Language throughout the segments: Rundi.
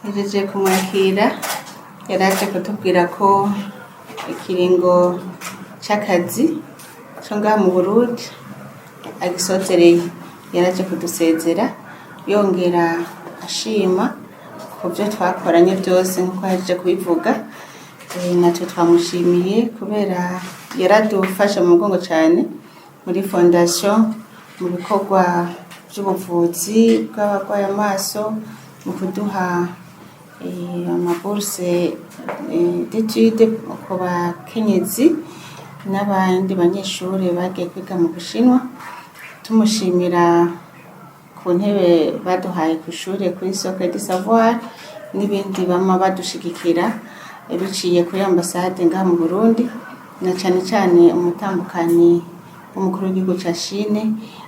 Hejeje kumwakira yaraje kutubwira ko ikiringo c'akazi co ngaha mu Burundi agisozereye. Yaraje kudusezera yongera ashima ku vyo twakoranye vyose nkuko yahejeje kubivuga. Natwe twamushimiye kubera yaradufashe mu mugongo cane muri fondation mu bikorwa vy'ubuvuzi bw'abagwaye amaso, mu kuduha amabourse d'études ku bakenyezi n'abandi banyeshure bagiye kwiga mu Bushinwa. Tumushimira ku ntebe baduhaye kw'ishure kuri Socle du Savoir n'ibindi bama badushigikira biciye kuri ambassade ngaha mu Burundi, na cane cane umutambukanyi w'umukuru w'igihugu ca Chine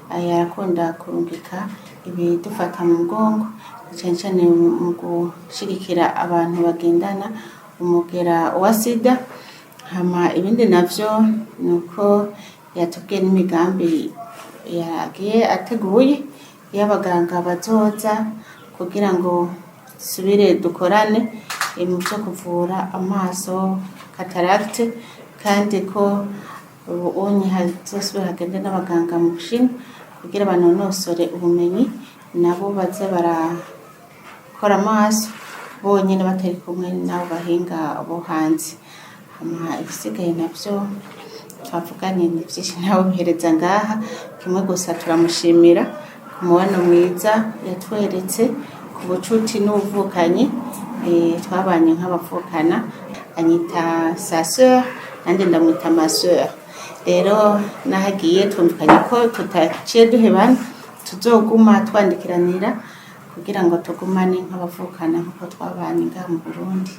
yarakunda kurungika ibidufata mu mugongo cane cane mu gushigikira abantu bagendana umugera wa sida. Hama ibindi navyo nuko yatubwiye n'imigambi yagiye ateguye y'abaganga bazoza kugira ngo dusubire dukorane mu vyo kuvura amaso cataracte, kandi ko ubu hazosubira hagende n'abaganga mu Bushinwa kugira banonosore ubumenyi nabo baze barakora amaso bonyene batari kumwe n'abo bahinga bo hanze. Hama ibisigaye navyo twavuganye ni vyinshi ntawe bihereza ngaha, kimwe gusa turamushimira ku mubano mwiza yatweretse, ku bucuti n'ubuvukanyi twabanye nk'abavukana. Anyita sa sœur nanje ndamwita ma sœur. Rero nahagiye twumvikanye ko tutaciye duhebana, tuzoguma twandikiranira kugira ngo tugumane nk'abavukana nkuko twabanye ngaha mu Burundi.